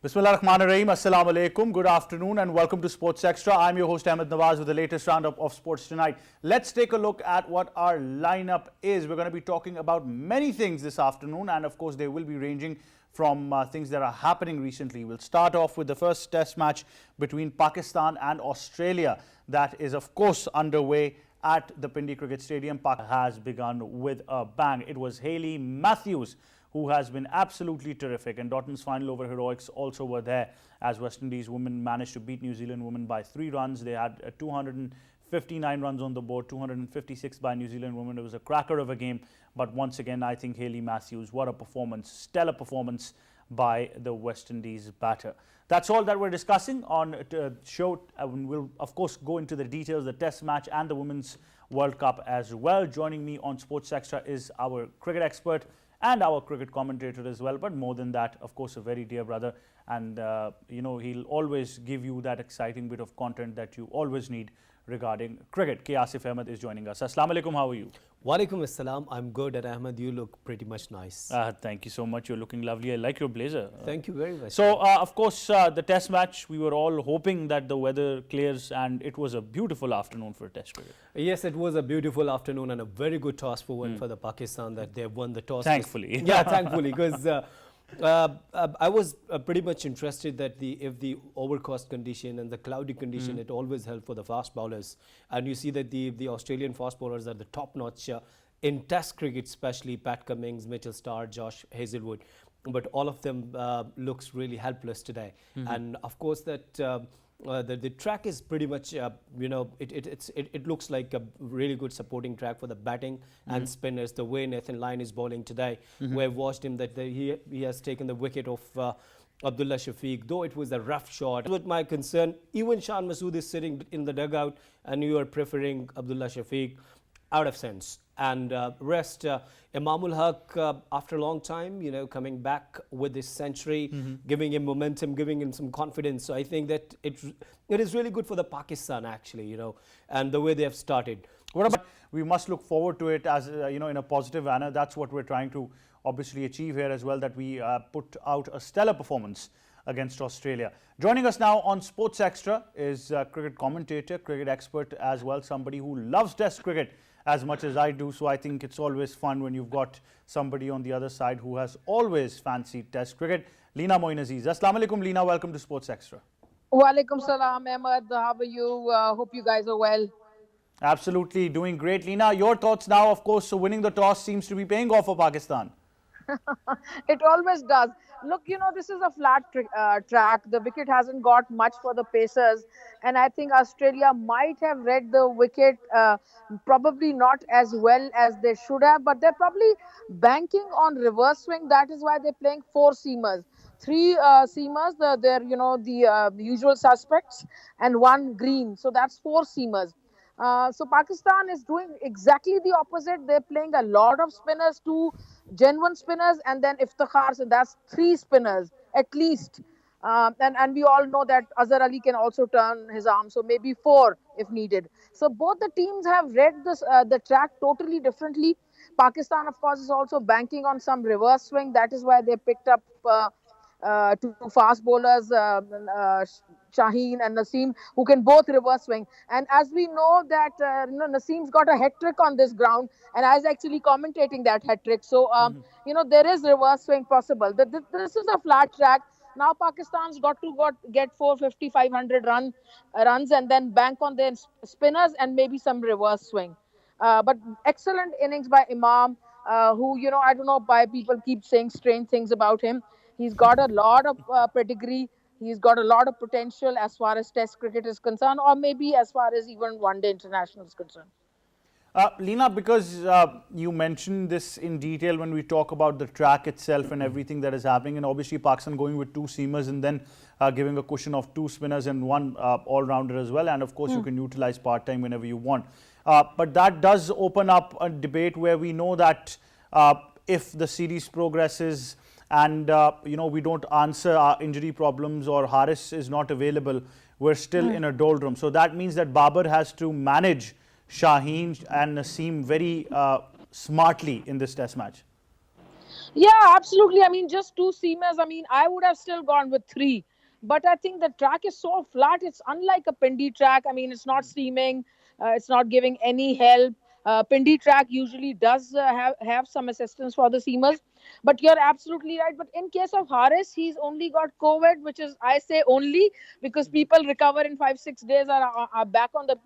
Bismillahirrahmanirrahim. Assalamu alaikum. Good afternoon and welcome to Sports Extra. I'm your host Ahmed Nawaz with the latest roundup of sports tonight. Let's take a look at what our lineup is. We're going to be talking about many things this afternoon, and of course they will be ranging from things that are happening recently. We'll start off with the first test match between Pakistan and Australia. That is of course underway at the Pindi Cricket Stadium. Pakistan has begun with a bang. It was Hayley Matthews who has been absolutely terrific, and Dotton's final over heroics also were there as West Indies women managed to beat New Zealand women by 3 runs. They had 259 runs on the board, 256 by New Zealand women. It was a cracker of a game, but once again I think Hayley Matthews, what a performance, stellar performance by the West Indies batter. That's all that we're discussing on the show. We'll of course go into the details, the test match and the Women's World Cup as well. Joining me on Sports Extra is our cricket expert and our cricket commentator as well, but more than that, of course, a very dear brother, and he'll always give you that exciting bit of content that you always need regarding cricket. K. Asif Ahmed is joining us. Assalamu alaikum, how are you? Walaikum assalam, I'm good, and Ahmed, you look pretty much nice. Thank you so much, you're looking lovely. I like your blazer. Thank you very much. So, of course, the test match, we were all hoping that the weather clears, and it was a beautiful afternoon for test cricket. Yes, it was a beautiful afternoon and a very good toss for the Pakistan that they won the toss. Thankfully. Yeah, thankfully, because I was pretty much interested that if the overcast condition and the cloudy condition, it always helped for the fast bowlers. And you see that the Australian fast bowlers are the top notch in test cricket, especially Pat Cummins, Mitchell Starc, Josh Hazlewood. But all of them looks really helpless today. And of course that the track is pretty much, it looks like a really good supporting track for the batting and spinners. The way Nathan Lyon is bowling today, we have watched him that he has taken the wicket of Abdullah Shafiq, though it was a rough shot. With my concern, even Shan Masood is sitting in the dugout and you are preferring Abdullah Shafiq, out of sense. And rest, Imam-Ul-Haq, after a long time, coming back with this century, giving him momentum, giving him some confidence. So I think that it is really good for the Pakistan, actually, and the way they have started. What about, we must look forward to it as, in a positive manner. That's what we're trying to obviously achieve here as well, that we put out a stellar performance against Australia. Joining us now on Sports Extra is cricket commentator, cricket expert as well, somebody who loves test cricket as much as I do. So I think it's always fun when you've got somebody on the other side who has always fancied test cricket. Leena Moin Aziz. Assalamu alaikum, Leena. Welcome to Sports Extra. Walaikum salam, Ahmed. How are you? Hope you guys are well. Absolutely, doing great. Leena, your thoughts now, of course, so winning the toss seems to be paying off for Pakistan. It always does. Look, this is a flat track. The wicket hasn't got much for the pacers. And I think Australia might have read the wicket probably not as well as they should have. But they're probably banking on reverse swing. That is why they're playing 4 seamers. 3 seamers, they're, the usual suspects, and 1 green. So that's 4 seamers. So Pakistan is doing exactly the opposite. They're playing a lot of spinners, 2 genuine spinners, and then Iftikhar, so that's 3 spinners at least. And we all know that Azhar Ali can also turn his arm, so maybe 4 if needed. So both the teams have read this the track totally differently. Pakistan, of course, is also banking on some reverse swing. That is why they picked up 2 fast bowlers, Shaheen and Naseem, who can both reverse swing. And as we know that Naseem's got a hat-trick on this ground, and I was actually commentating that hat-trick. So, there is reverse swing possible. This is a flat track. Now Pakistan's got to get 450, 500 runs and then bank on their spinners and maybe some reverse swing. But excellent innings by Imam, who, I don't know why people keep saying strange things about him. He's got a lot of pedigree. He's got a lot of potential as far as test cricket is concerned, or maybe as far as even one-day international is concerned. Leena, because you mentioned this in detail when we talk about the track itself and everything that is happening, and obviously Pakistan going with 2 seamers and then giving a cushion of 2 spinners and 1 all-rounder as well, and of course you can utilize part-time whenever you want. But that does open up a debate where we know that if the series progresses and we don't answer our injury problems or Haris is not available, we're still in a doldrum. So that means that Babar has to manage Shaheen and Naseem very smartly in this test match. Yeah, absolutely. I mean, just two seamers. I mean, I would have still gone with three. But I think the track is so flat. It's unlike a Pindi track. I mean, it's not steaming. It's not giving any help. Pindi track usually does have some assistance for the seamers. But you're absolutely right. But in case of Haris, he's only got COVID, which is, I say only, because people recover in 5 6 days, are back on the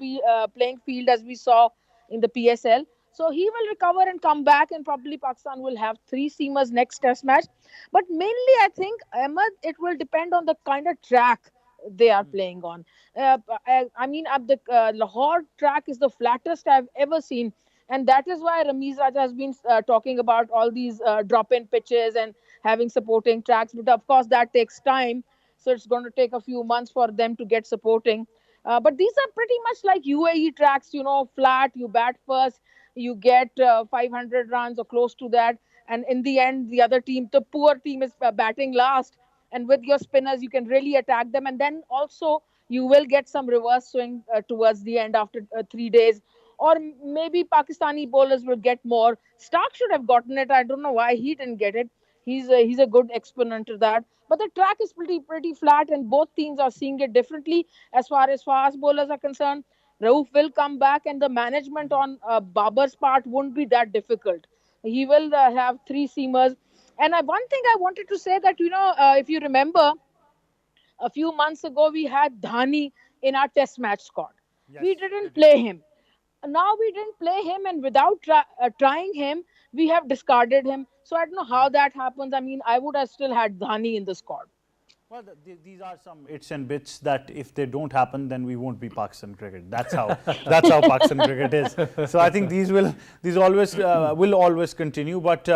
playing field, as we saw in the PSL. So he will recover and come back, and probably Pakistan will have three seamers next Test match. But mainly, I think, Ahmed, it will depend on the kind of track they are playing on. I mean, the Lahore track is the flattest I've ever seen, and that is why Ramiz Raja has been talking about all these drop-in pitches and having supporting tracks. But of course, that takes time, so it's going to take a few months for them to get supporting. But these are pretty much like UAE tracks, flat. You bat first, you get 500 runs or close to that, and in the end, the other team, the poor team, is batting last. And with your spinners, you can really attack them, and then also you will get some reverse swing towards the end after 3 days. Or maybe Pakistani bowlers will get more. Stark should have gotten it. I don't know why he didn't get it. He's a good exponent to that. But the track is pretty flat, and both teams are seeing it differently. As far as fast bowlers are concerned, Rauf will come back, and the management on Babar's part won't be that difficult. He will have three seamers. And one thing I wanted to say, that if you remember, a few months ago we had Dhani in our Test match squad. We Yes, they didn't did. play him. Now we didn't play him, and without trying him, we have discarded him. So I don't know how that happens. I mean, I would have still had Dhani in the squad. Well, these are some its and bits that if they don't happen, then we won't be Pakistan cricket. That's how Pakistan cricket is. So I think these always will always continue. But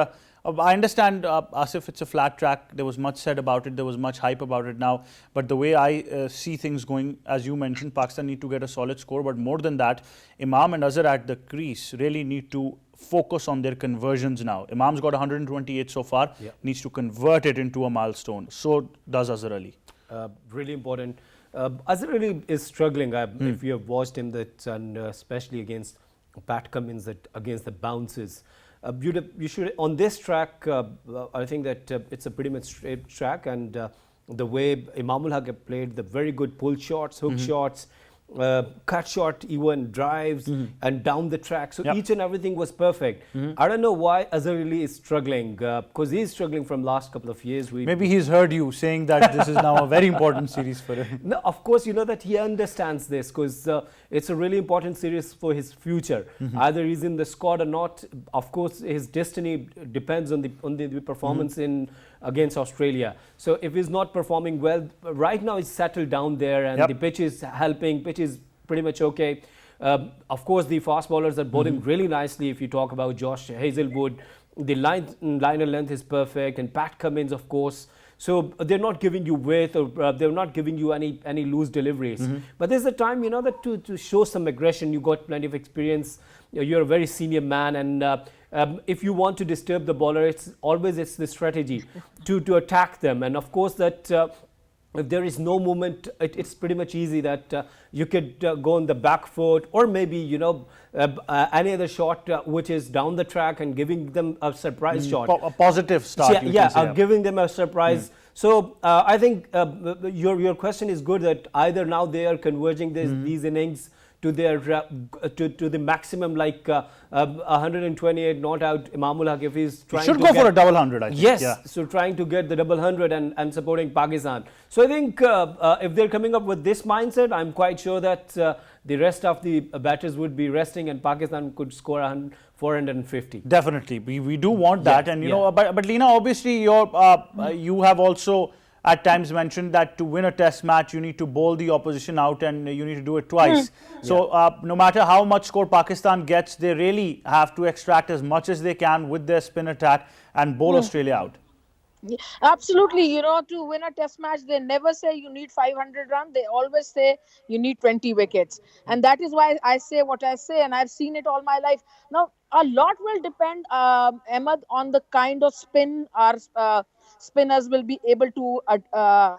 I understand, Asif, it's a flat track. There was much said about it. There was much hype about it now. But the way I see things going, as you mentioned, Pakistan need to get a solid score. But more than that, Imam and Azhar at the crease really need to focus on their conversions now. Imam's got 128 so far, needs to convert it into a milestone. So does Azhar Ali. Really important. Azhar Ali is struggling. If you have watched him, and especially against Pat Cummins, against the bounces. You should on this track. I think that it's a pretty much straight track, and the way Imam-Ul-Haq played, the very good pull shots, hook shots, cut shot, even drives, and down the track. So each and everything was perfect. I don't know why Azhar Ali is struggling, because he's struggling from last couple of years. Maybe he's heard you saying that this is now a very important series for him. No, of course, you know that he understands this, because it's a really important series for his future. Either he's in the squad or not. Of course, his destiny depends on the performance in against Australia. So if he's not performing well, right now he's settled down there, and the pitch is helping. Pitch is pretty much okay. Of course, the fast bowlers are bowling really nicely. If you talk about Josh Hazelwood, the liner length is perfect, and Pat Cummins, of course. So they're not giving you width, or they're not giving you any loose deliveries. But there's a time, that to show some aggression. You got plenty of experience. You're a very senior man, and if you want to disturb the bowler, it's the strategy to attack them. And of course that if there is no movement, it's pretty much easy that you could go on the back foot, or maybe any other shot which is down the track and giving them a surprise shot, A positive start. giving them a surprise. So I think your question is good, that either now they are converging these innings to their to the maximum, like 128 not out. Imam-Ul-Haq, if he's trying should to go get, for a double hundred, I think. yes, Yeah. so trying to get the double hundred and supporting Pakistan. So I think if they're coming up with this mindset, I'm quite sure that the rest of the batters would be resting, and Pakistan could score 450. Definitely, we do want that, and but Leena, obviously, you have also at times mentioned that to win a Test match, you need to bowl the opposition out, and you need to do it twice. So no matter how much score Pakistan gets, they really have to extract as much as they can with their spin attack and bowl Australia out. Absolutely. To win a Test match, they never say you need 500 runs. They always say you need 20 wickets. And that is why I say what I say, and I've seen it all my life. Now, a lot will depend, Ahmed, on the kind of spin our spinners will be able to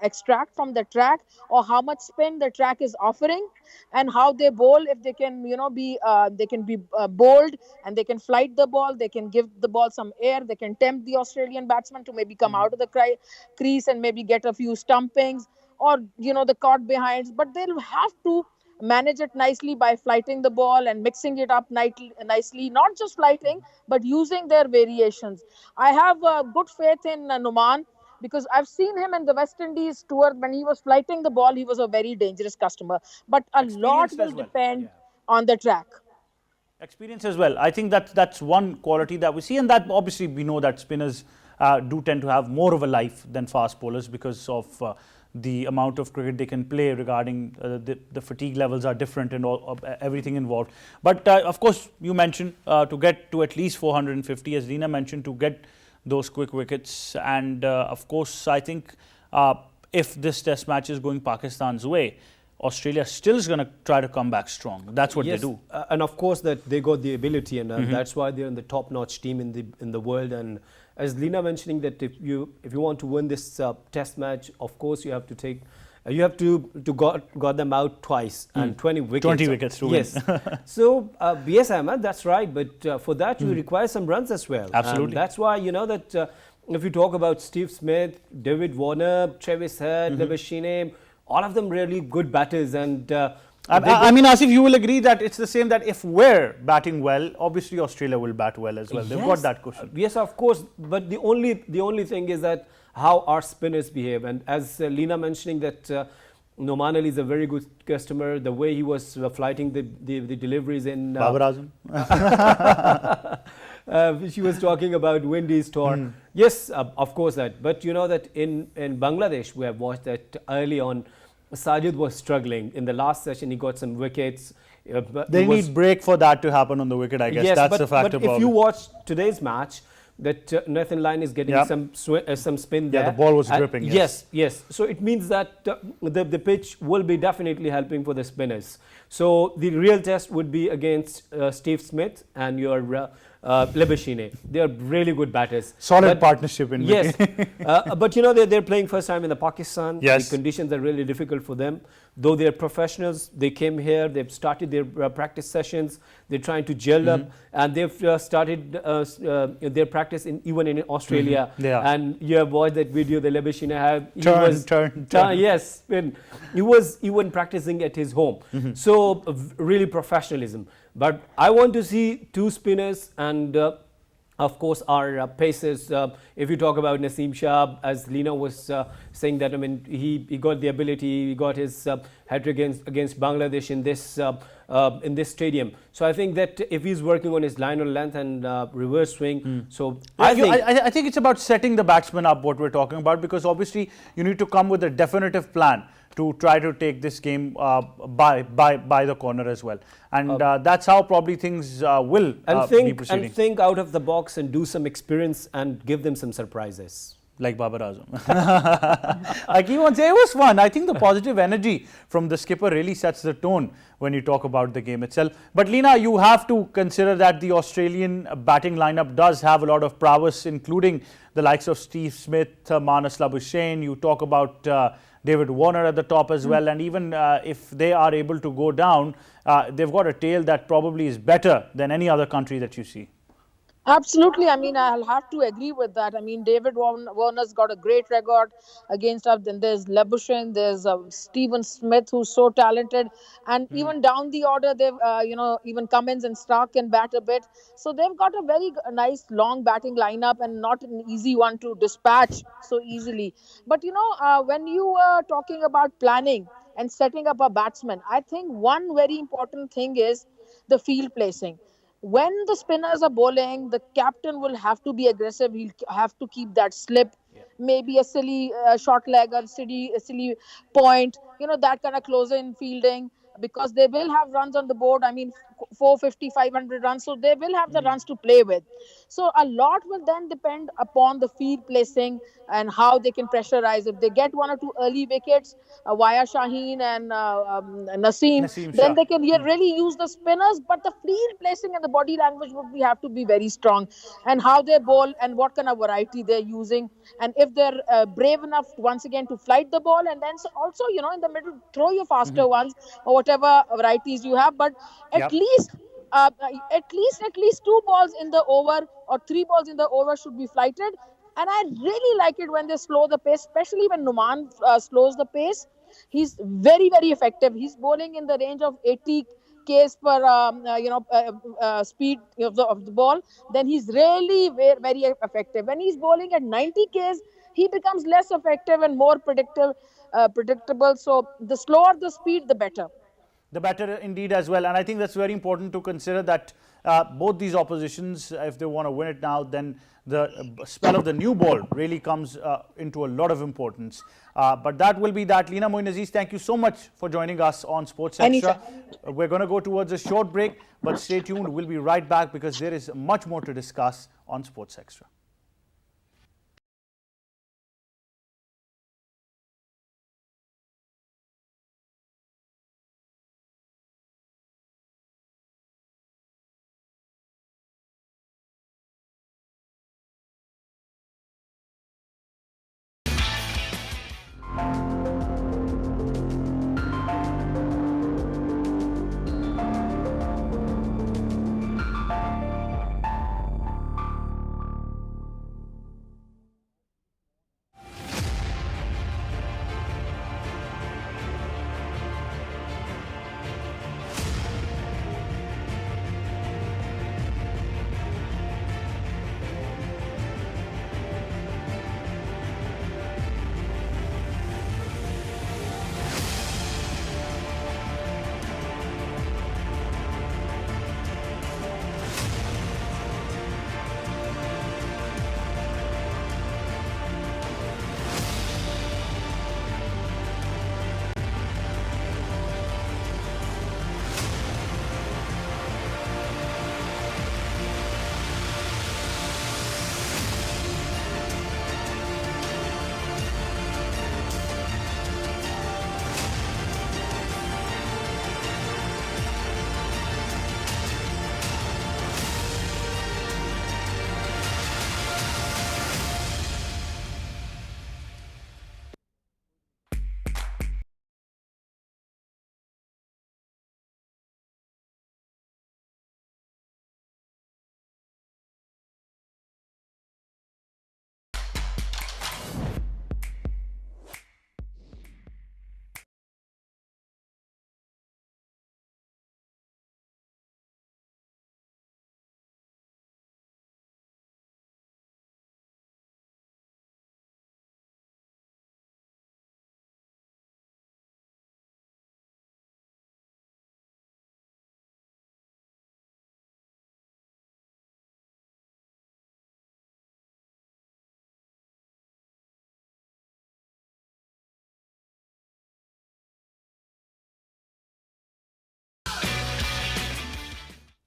extract from the track, or how much spin the track is offering, and how they bowl. If they can, be they can be bold, and they can flight the ball, they can give the ball some air, they can tempt the Australian batsman to maybe come out of the crease and maybe get a few stumpings, or the caught behinds. But they'll have to manage it nicely by flighting the ball and mixing it up nicely, not just flighting, but using their variations. I have good faith in Numan, because I've seen him in the West Indies tour. When he was flighting the ball, he was a very dangerous customer. But a lot Experienced will as well. depend Yeah. on the track. Experience as well. I think that's one quality that we see, and that obviously we know that spinners do tend to have more of a life than fast bowlers because of the amount of cricket they can play. Regarding the fatigue levels are different and everything involved. But of course, you mentioned to get to at least 450, as Reena mentioned, to get those quick wickets, and of course, I think if this Test match is going Pakistan's way, Australia still is going to try to come back strong. That's what Yes, they do. and of course that they got the ability, and that's why they're in the top-notch team in the world. And as Leena mentioning that if you want to win this Test match, of course you have to take. You have to got them out twice and 20 wickets. 20 wickets to win. Yes. So yes, Ahmed, that's right. But for that you require some runs as well. Absolutely. That's why that if you talk about Steve Smith, David Warner, Travis Head, Labashine, all of them really good batters. And I mean, Asif, you will agree that it's the same, that if we're batting well, obviously Australia will bat well as well. They've got that cushion. Yes, of course. But the only thing is that how our spinners behave. And as Leena mentioning that Noman Ali is a very good customer. The way he was flighting the deliveries in Babar Azam. She was talking about Windies tour. Yes, of course that. But you know that in Bangladesh, we have watched that early on, Sajid was struggling. In the last session, he got some wickets. They need break for that to happen on the wicket, I guess. Yes, that's the factor. But if you watch today's match, that Nathan Lyon is getting some spin there. Yeah, the ball was gripping. Yes. So it means that the pitch will be definitely helping for the spinners. So the real test would be against Steve Smith and your Labashine. They are really good batters. Solid partnership in yes. But you know they're playing first time in the Pakistan. Yes. The conditions are really difficult for them. Though they're professionals, they came here. They've started their practice sessions. They're trying to gel up, and they've started their practice even in Australia. And you have watched that video. The Labashine have turn. Yes, he was even practicing at his home. So really professionalism. But I want to see two spinners and of course our pacers. If you talk about Naseem Shah, as Leena was saying that, I mean, he got the ability, he got his hat-trick against Bangladesh in this stadium. So I think that if he's working on his line on length and reverse swing, so I think it's about setting the batsman up, what we're talking about, because obviously you need to come with a definitive plan to try to take this game by the corner as well, and that's how probably things will be proceeding. And think out of the box and do some experience and give them some surprises. Like Babar Azam. I keep on saying it was fun. I think the positive energy from the skipper really sets the tone when you talk about the game itself. But Leena, you have to consider that the Australian batting lineup does have a lot of prowess, including the likes of Steve Smith, Marnus Labuschagne. You talk about David Warner at the top as well, and even if they are able to go down, they've got a tail that probably is better than any other country that you see. Absolutely. I mean, I'll have to agree with that. I mean, David Warner's got a great record against us. Then there's Labuschagne, there's Stephen Smith, who's so talented. And even down the order, they've, even Cummins and Stark can bat a bit. So they've got a very nice long batting lineup and not an easy one to dispatch so easily. But, when you are talking about planning and setting up a batsman, I think one very important thing is the field placing. When the spinners are bowling, the captain will have to be aggressive. He'll have to keep that slip, maybe a silly short leg or a silly point, that kind of close in fielding, because they will have runs on the board. I mean, 450, 500 runs. So they will have the runs to play with. So a lot will then depend upon the field placing and how they can pressurize. If they get one or two early wickets via Shaheen and Naseem, Naseem then Shah. they can really use the spinners. But the field placing and the body language would be have to be very strong, and how they bowl and what kind of variety they're using, and if they're brave enough once again to flight the ball, and then also in the middle throw your faster ones or whatever varieties you have, but at Yep. least at least two balls in the over or three balls in the over should be flighted. And I really like it when they slow the pace, especially when Numan slows the pace. He's very, very effective. He's bowling in the range of 80 k's per speed of the ball. Then he's really very, very effective. When he's bowling at 90 k's, he becomes less effective and more predictable. So the slower the speed, the better. The better indeed as well. And I think that's very important to consider that both these oppositions, if they want to win it now, then the spell of the new ball really comes into a lot of importance. But that will be that. Leena Moin Aziz, thank you so much for joining us on Sports Extra. Anytime. We're going to go towards a short break, but stay tuned. We'll be right back because there is much more to discuss on Sports Extra.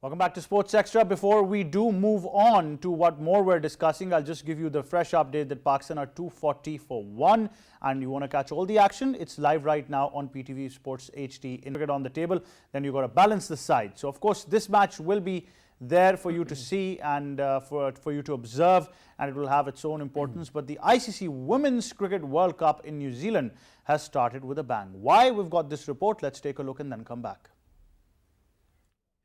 Welcome back to Sports Extra. Before we do move on to what more we're discussing, I'll just give you the fresh update that Pakistan are 240 for 1. And you want to catch all the action? It's live right now on PTV Sports HD. In on the table, then you've got to balance the side. So, of course, this match will be there for you to see and for you to observe, and it will have its own importance. But the ICC Women's Cricket World Cup in New Zealand has started with a bang. Why? We've got this report. Let's take a look and then come back.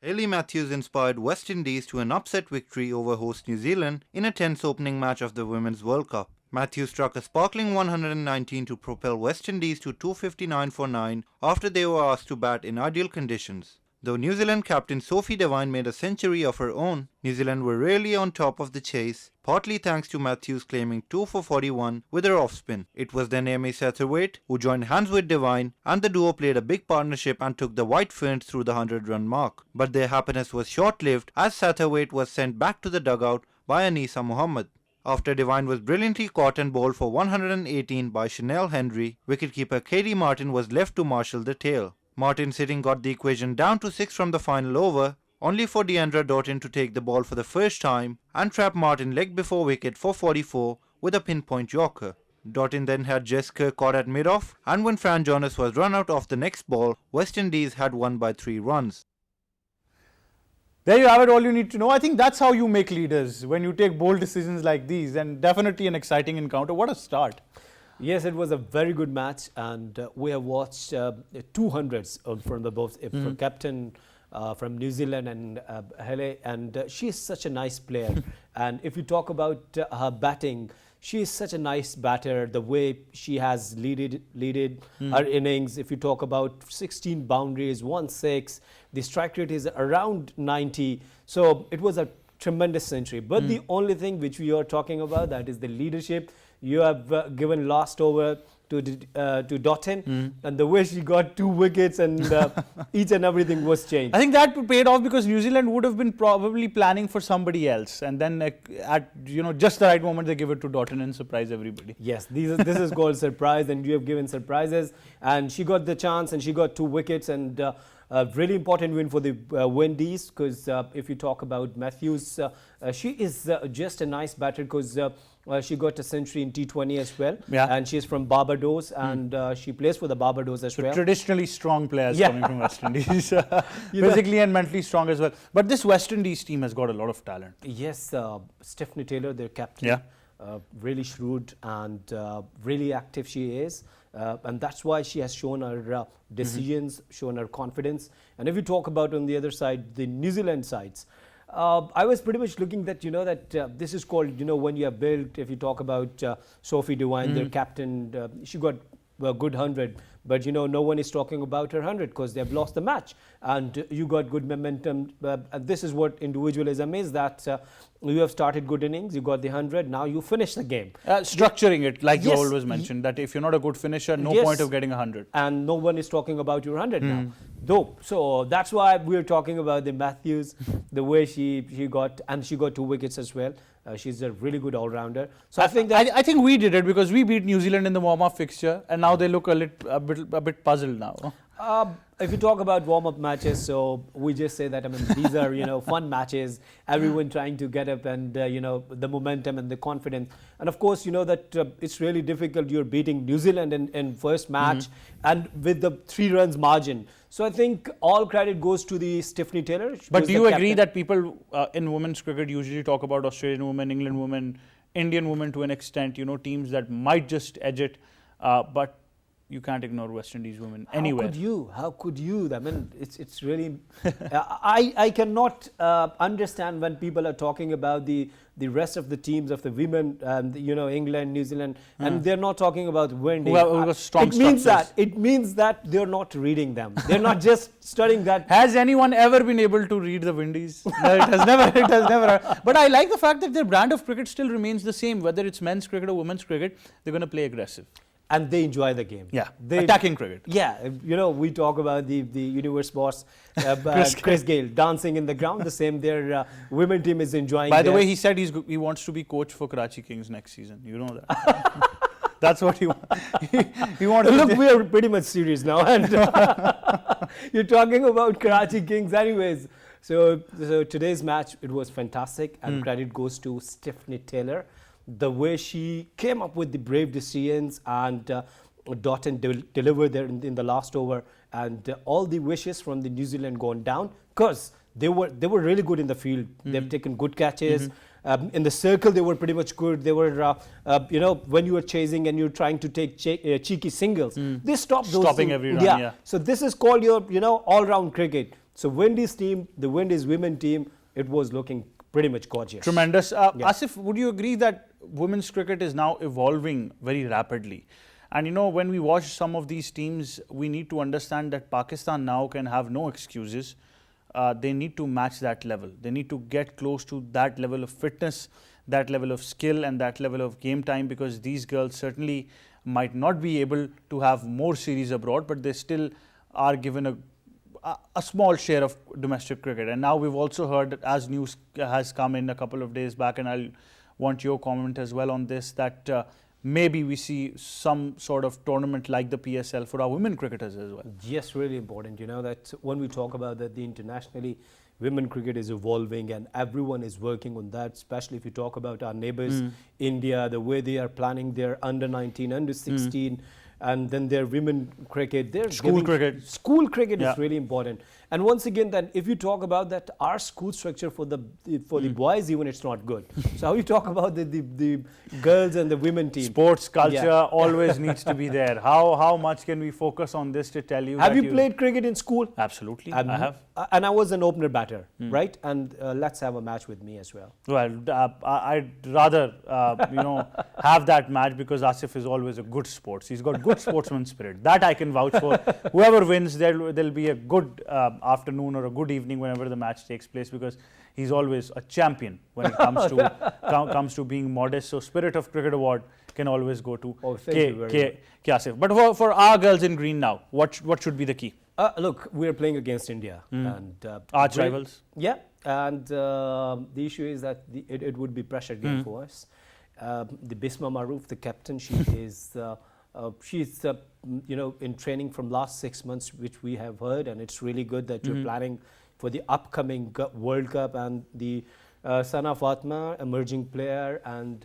Hayley Matthews inspired West Indies to an upset victory over host New Zealand in a tense opening match of the Women's World Cup. Matthews struck a sparkling 119 to propel West Indies to 259 for 9 after they were asked to bat in ideal conditions. Though New Zealand captain Sophie Devine made a century of her own, New Zealand were really on top of the chase, partly thanks to Matthews claiming 2 for 41 with her off-spin. It was then Amy Satterthwaite who joined hands with Devine, and the duo played a big partnership and took the White Ferns through the 100-run mark. But their happiness was short-lived as Satterthwaite was sent back to the dugout by Anisa Mohammed. After Devine was brilliantly caught and bowled for 118 by Chanel Henry, wicketkeeper Katie Martin was left to marshal the tale. Martin's hitting got the equation down to 6 from the final over, only for Deandra Doughton to take the ball for the first time and trap Martin leg before wicket for 44 with a pinpoint yorker. Doughton then had Jessica caught at mid-off, and when Fran Jonas was run out off the next ball, West Indies had won by 3 runs. There you have it, all you need to know. I think that's how you make leaders, when you take bold decisions like these, and definitely an exciting encounter. What a start. Yes, it was a very good match, and we have watched 200s from the both from captain from New Zealand and Hele, and she is such a nice player. And if you talk about her batting, she is such a nice batter. The way she has leaded her innings. If you talk about 16 boundaries, 1/6, the strike rate is around 90. So it was a tremendous century. But the only thing which we are talking about, that is the leadership. You have given last over to Doughton, and the way she got 2 wickets, and each and everything was changed. I think that paid off, because New Zealand would have been probably planning for somebody else, and then at just the right moment they give it to Doughton and surprise everybody. Yes, this is called surprise, and you have given surprises, and she got the chance, and she got 2 wickets, and a really important win for the Windies, because if you talk about Matthews, she is just a nice batter, because she got a century in T20 as well, and she is from Barbados, and she plays for the Barbados as well. Traditionally strong players coming from West Indies, physically and mentally strong as well. But this West Indies team has got a lot of talent. Yes, Stephanie Taylor, their captain, really shrewd and really active she is. And that's why she has shown her decisions, shown her confidence. And if you talk about on the other side, the New Zealand sides, I was pretty much looking that, that this is called, when you have built, if you talk about Sophie Devine, their captain, she got a good 100. But, no one is talking about her 100 because they've lost the match. And you got good momentum. This is what individualism is, that you have started good innings, you got the 100, now you finish the game. Structuring it, like you always mentioned, that if you're not a good finisher, no point of getting 100. And no one is talking about your 100 now. Though, so that's why we're talking about the Matthews, the way she got, and she got 2 wickets as well. She's a really good all-rounder. So I think that I think we did it because we beat New Zealand in the warm-up fixture, and now they look a bit puzzled now. If you talk about warm-up matches, so we just say that, these are, fun matches, everyone trying to get up, and, the momentum and the confidence. And of course, that it's really difficult. You're beating New Zealand in first match and with the 3 runs margin. So I think all credit goes to the Stephanie Taylor. But do you agree that people in women's cricket usually talk about Australian women, England women, Indian women to an extent, teams that might just edge it, but you can't ignore West Indies women anywhere. How could you? It's really... I cannot understand when people are talking about the rest of the teams of the women, England, New Zealand, and they're not talking about Windies. It means that they're not reading them. They're not just studying that. Has anyone ever been able to read the Windies? No, it has never. It has never. But I like the fact that their brand of cricket still remains the same, whether it's men's cricket or women's cricket. They're going to play aggressive. And they enjoy the game. Yeah, attacking cricket. Yeah, we talk about the universe boss, Chris Gayle, dancing in the ground. The same, their women team is enjoying. By the way, he said he wants to be coach for Karachi Kings next season. You know that. That's what he wants. He wants. Look, we are pretty much serious now, and you're talking about Karachi Kings, anyways. So today's match, it was fantastic, and credit goes to Stephanie Taylor. The way she came up with the brave decisions, and Doughton delivered there in the last over, and all the wishes from the New Zealand gone down, because they were really good in the field. They've taken good catches. In the circle, they were pretty much good. They were, when you were chasing and you're trying to take cheeky singles, they stopped those. Stopping every run, yeah. So this is called your, all-round cricket. So Windies team, the Windies women team, it was looking pretty much gorgeous. Tremendous. Asif, would you agree that women's cricket is now evolving very rapidly? And when we watch some of these teams, we need to understand that Pakistan now can have no excuses. They need to match that level. They need to get close to that level of fitness, that level of skill, and that level of game time, because these girls certainly might not be able to have more series abroad, but they still are given a small share of domestic cricket. And now we've also heard that, as news has come in a couple of days back, and I'll want your comment as well on this, that maybe we see some sort of tournament like the PSL for our women cricketers as well. Yes, really important. That when we talk about that, the internationally, women cricket is evolving and everyone is working on that, especially if you talk about our neighbors, India, the way they are planning their under 19, under 16, and then their women cricket. School cricket. School cricket Yeah. is really important. And once again, then if you talk about that, our school structure for the boys, even it's not good. So how you talk about the girls and the women team? Sports culture Yeah. always needs to be there. How much can we focus on this to tell you? Have that you played cricket in school? Absolutely, I have. And I was an opener batter, right? And let's have a match with me as well. Well, I'd rather have that match because Asif is always a good sports. He's got good sportsman spirit. That I can vouch for. Whoever wins, there'll be a good afternoon or a good evening whenever the match takes place, because he's always a champion when it comes to comes to being modest. So Spirit of Cricket Award can always go to Thank you very much. Asif. But for our girls in green now, what should be the key? Look, we're playing against India. And Arch rivals. Yeah, and the issue is that it would be pressure game for us. The Bisma Maroof, the captain, she's in training from last 6 months, which we have heard, and it's really good that you're planning for the upcoming World Cup. And the Sana Fatma, emerging player, and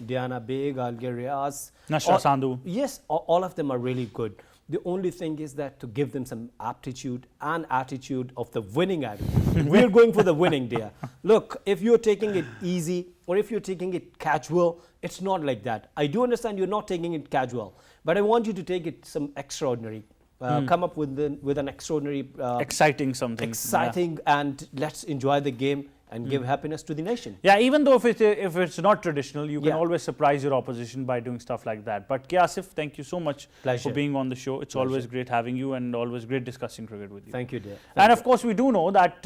Diana Beg, Alger Riaz. Nashra Sandhu. Yes, all of them are really good. The only thing is that to give them some aptitude and attitude of the winning attitude. We're going for the winning there. Look, if you're taking it easy or if you're taking it casual, it's not like that. I do understand you're not taking it casual, but I want you to take it some extraordinary. Come up with an extraordinary, exciting something. Exciting, and let's enjoy the game and give happiness to the nation. Yeah, even though if it's not traditional, you can always surprise your opposition by doing stuff like that. But Asif, thank you so much Pleasure. for being on the show. It's always great having you and always great discussing cricket with you. Thank you, dear. And of course, we do know that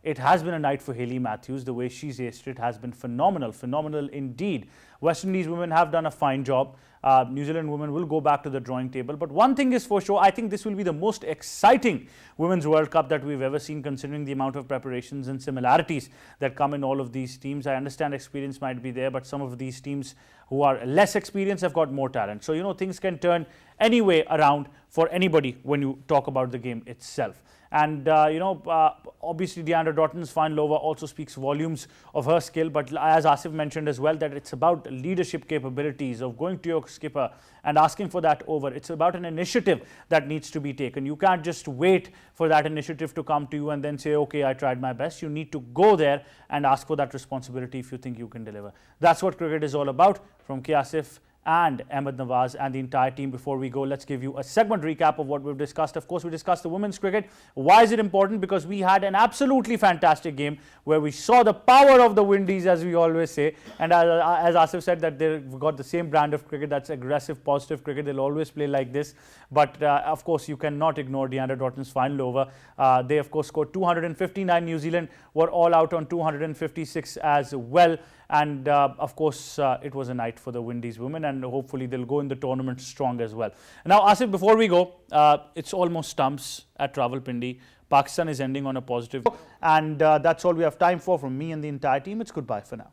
it has been a night for Hayley Matthews. The way she's aced it has been phenomenal, phenomenal indeed. West Indies women have done a fine job. New Zealand women will go back to the drawing table. But one thing is for sure, I think this will be the most exciting Women's World Cup that we've ever seen, considering the amount of preparations and similarities that come in all of these teams. I understand experience might be there, but some of these teams who are less experienced have got more talent. So, things can turn any way around for anybody when you talk about the game itself. And, obviously Deandra Doughton's final over also speaks volumes of her skill. But as Asif mentioned as well, that it's about leadership capabilities of going to your skipper and asking for that over. It's about an initiative that needs to be taken. You can't just wait for that initiative to come to you and then say, okay, I tried my best. You need to go there and ask for that responsibility if you think you can deliver. That's what cricket is all about. From Asif and Ahmed Nawaz and the entire team. Before we go, let's give you a segment recap of what we've discussed. Of course, we discussed the women's cricket. Why is it important? Because we had an absolutely fantastic game where we saw the power of the Windies, as we always say. And as Asif said, that they've got the same brand of cricket, that's aggressive, positive cricket. They'll always play like this. But of course, you cannot ignore Deandra Doughton's final over. They, of course, scored 259. New Zealand were all out on 256 as well. And of course, it was a night for the Windies women, and hopefully they'll go in the tournament strong as well. Now, Asif, before we go, it's almost stumps at Rawalpindi. Pakistan is ending on a positive. And that's all we have time for from me and the entire team. It's goodbye for now.